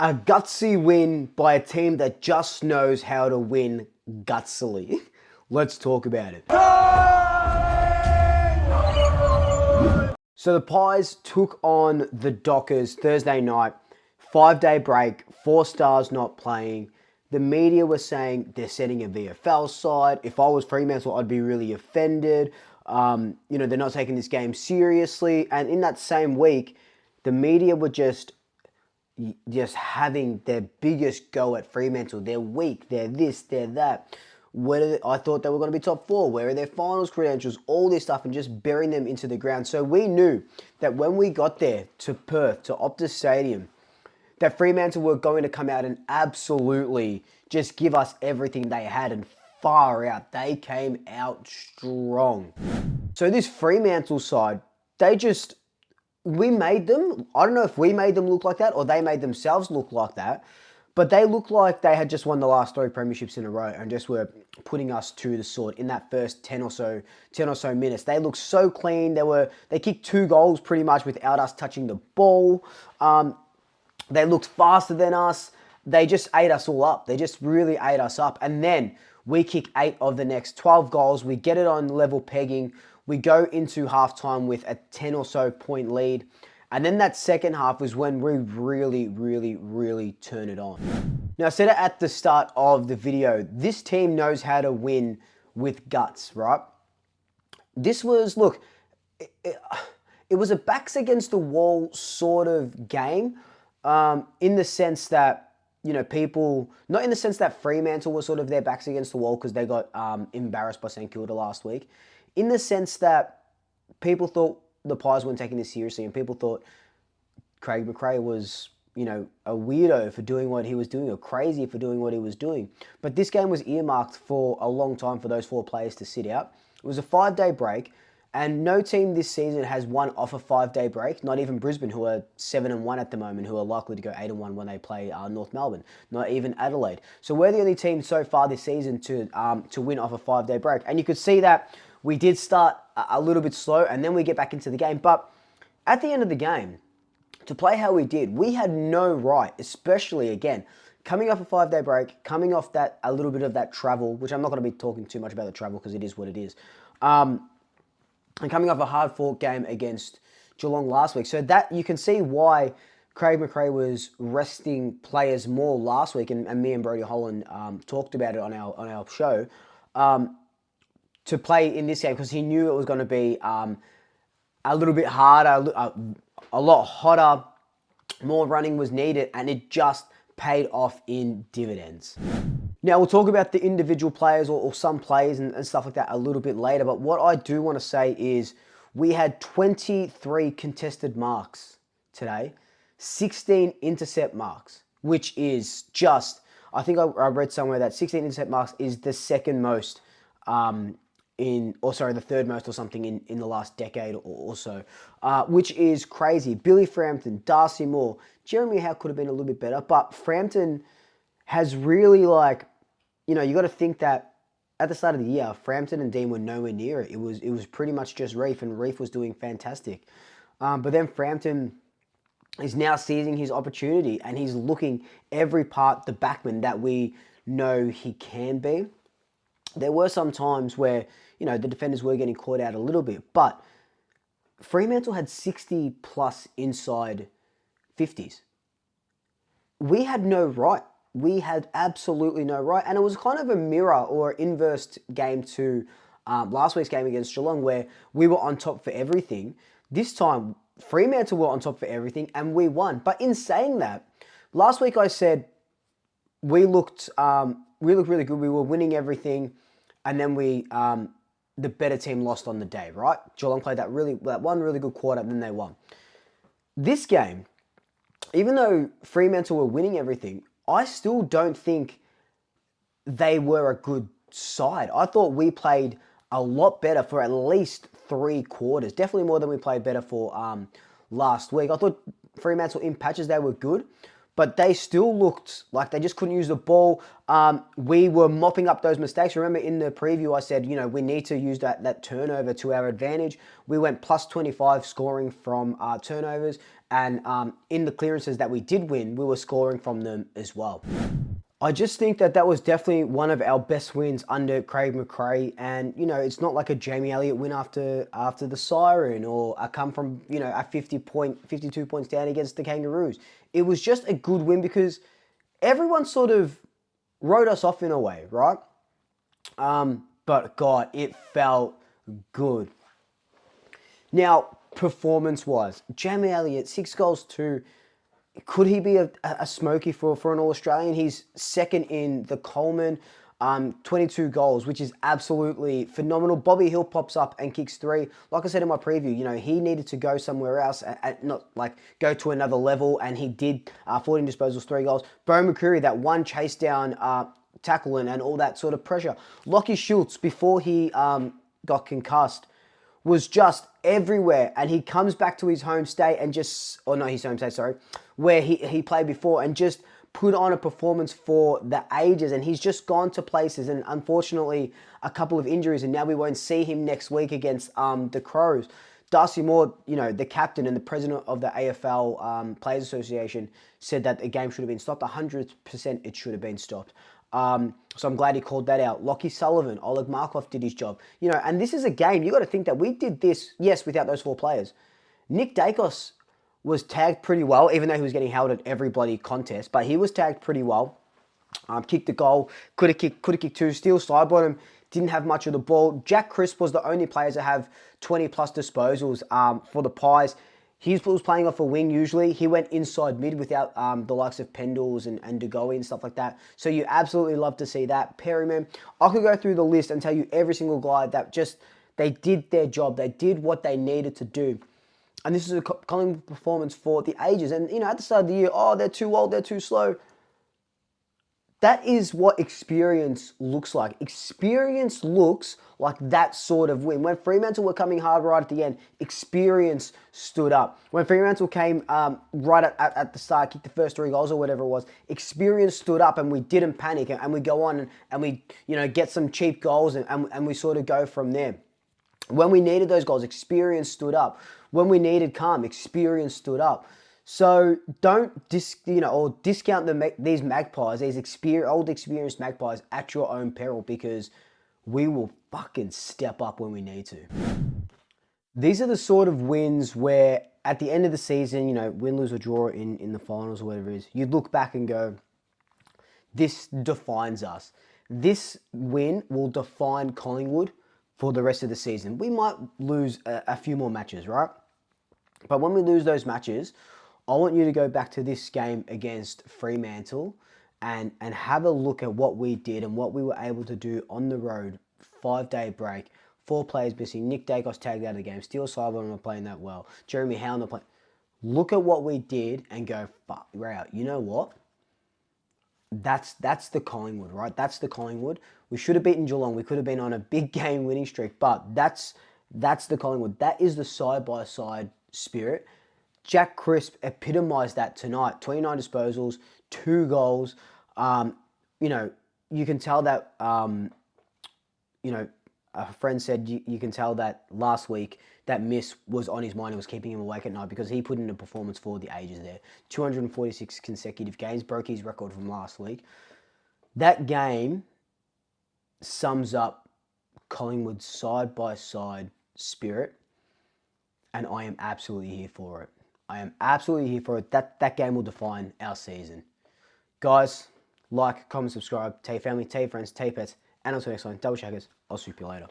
A gutsy win by a team that just knows how to win gutsily. Let's talk about it. So the Pies took on the Dockers Thursday night. 5-day break, 4 stars not playing. The media was saying they're setting a VFL side. If I was Fremantle, I'd be really offended. They're not taking this game seriously. And in that same week, the media were just having their biggest go at Fremantle. They're weak, they're this, they're that. I thought they were going to be top 4. Where are their finals credentials? All this stuff, and just burying them into the ground. So we knew that when we got there to Perth, to Optus Stadium, that Fremantle were going to come out and absolutely just give us everything they had, and far out. They came out strong. So this Fremantle side, we made them, I don't know if we made them look like that or they made themselves look like that, but they looked like they had just won the last 3 premierships in a row and just were putting us to the sword in that first 10 or so minutes. They looked so clean. They kicked 2 goals pretty much without us touching the ball. They looked faster than us. They just ate us all up. They just really ate us up. And then we kick 8 of the next 12 goals. We get it on level pegging. We go into halftime with a 10 or so point lead. And then that second half was when we really, really, really turn it on. Now, I said it at the start of the video. This team knows how to win with guts, right? This was, look, it was a backs against the wall sort of game, in the sense that, people, not in the sense that Fremantle was sort of their backs against the wall because they got embarrassed by St Kilda last week. In the sense that people thought the Pies weren't taking this seriously, and people thought Craig McRae was, a weirdo for doing what he was doing, or crazy for doing what he was doing. But this game was earmarked for a long time for those 4 players to sit out. It was a 5-day break, and no team this season has won off a 5-day break. Not even Brisbane, who are 7-1 at the moment, who are likely to go 8-1 when they play North Melbourne. Not even Adelaide. So we're the only team so far this season to win off a 5-day break. And you could see that we did start a little bit slow, and then we get back into the game. But at the end of the game, to play how we did, we had no right, especially, again, coming off a 5-day break, coming off a little bit of that travel, which I'm not going to be talking too much about the travel because it is what it is, and coming off a hard-fought game against Geelong last week. So that you can see why Craig McRae was resting players more last week, and me and Brodie Holland talked about it on our show, to play in this game, because he knew it was going to be a little bit harder, a lot hotter, more running was needed, and it just paid off in dividends. Now, we'll talk about the individual players or some players and stuff like that a little bit later, but what I do want to say is we had 23 contested marks today, 16 intercept marks, which is just, I think I read somewhere that 16 intercept marks is the second most the third most or something in the last decade or so, which is crazy. Billy Frampton, Darcy Moore, Jeremy Howe could have been a little bit better, but Frampton has really, you got to think that at the start of the year, Frampton and Dean were nowhere near it. It was pretty much just Reef, and Reef was doing fantastic. But then Frampton is now seizing his opportunity, and he's looking every part the backman that we know he can be. There were some times where, the defenders were getting caught out a little bit, but Fremantle had 60 plus inside 50s. We had no right. We had absolutely no right. And it was kind of a mirror or inverse game to last week's game against Geelong, where we were on top for everything. This time, Fremantle were on top for everything, and we won. But in saying that, last week I said we looked really good. We were winning everything, and then the better team lost on the day, right? Geelong played that one really good quarter, and then they won. This game, even though Fremantle were winning everything, I still don't think they were a good side. I thought we played a lot better for at least 3 quarters. Definitely more than we played better for last week. I thought Fremantle in patches, they were good, but they still looked like they just couldn't use the ball. We were mopping up those mistakes. Remember in the preview I said, we need to use that turnover to our advantage. We went plus 25 scoring from turnovers, And in the clearances that we did win, we were scoring from them as well. I just think that that was definitely one of our best wins under Craig McRae. And, you know, it's not like a Jamie Elliott win after the siren, or a come from, you know, a 52 points down against the Kangaroos. It was just a good win because everyone sort of wrote us off in a way, right? But God, it felt good. Now, performance-wise, Jamie Elliott, 6 goals, 2. Could he be a smoky for an All-Australian? He's second in the Coleman, 22 goals, which is absolutely phenomenal. Bobby Hill pops up and kicks 3. Like I said in my preview, you know, he needed to go somewhere else, not like go to another level, and he did. 14 disposals, 3 goals. Bo McCreary, that one chase down tackle and all that sort of pressure. Lachie Schultz, before he got concussed, was just everywhere, and he comes back to his home state and just, or not his home state, sorry, where he played before, and just put on a performance for the ages, and he's just gone to places, and unfortunately a couple of injuries, and now we won't see him next week against the Crows. Darcy Moore, you know, the captain and the president of the AFL Players Association, said that the game should have been stopped. 100% it should have been stopped. So I'm glad he called that out. Lockie Sullivan, Oleg Markov did his job. You know, and this is a game, you got to think that we did this, yes, without those 4 players. Nick Daicos was tagged pretty well, even though he was getting held at every bloody contest, but he was tagged pretty well. Kicked the goal, could have kicked 2, steal side bottom, didn't have much of the ball. Jack Crisp was the only player to have 20 plus disposals for the Pies. He was playing off a wing usually. He went inside mid without the likes of Pendles and Goey and stuff like that. So you absolutely love to see that. Perryman, I could go through the list and tell you every single guy that just, they did their job. They did what they needed to do. And this is a Collingwood performance for the ages. And, you know, at the start of the year, oh, they're too old, they're too slow. That is what experience looks like. Experience looks like that sort of win. When Fremantle were coming hard right at the end, experience stood up. When Fremantle came right at the start, kicked the first 3 goals or whatever it was, experience stood up, and we didn't panic, and we go on and we, you know, get some cheap goals, and we sort of go from there. When we needed those goals, experience stood up. When we needed calm, experience stood up. So don't discount these Magpies, these old experienced Magpies at your own peril, because we will fucking step up when we need to. These are the sort of wins where at the end of the season, you know, win, lose or draw in the finals or whatever it is, you'd look back and go, this defines us. This win will define Collingwood for the rest of the season. We might lose a few more matches, right? But when we lose those matches, I want you to go back to this game against Fremantle and have a look at what we did and what we were able to do on the road. 5-day break, 4 players missing. Nick Daicos tagged out of the game. Steele Cyber not playing that well. Jeremy Howe not playing. Look at what we did and go, fuck, we're out. You know what? That's the Collingwood, right? That's the Collingwood. We should have beaten Geelong. We could have been on a big game winning streak, but that's the Collingwood. That is the side-by-side spirit. Jack Crisp epitomised that tonight. 29 disposals, 2 goals. You know, you can tell that, you know, a friend said you can tell that last week that miss was on his mind and was keeping him awake at night, because he put in a performance for the ages there. 246 consecutive games, broke his record from last week. That game sums up Collingwood's side-by-side spirit, and I am absolutely here for it. I am absolutely here for it. That game will define our season. Guys, like, comment, subscribe, tell your family, tell your friends, tell your pets, and until next time, double checkers. I'll swoop you later.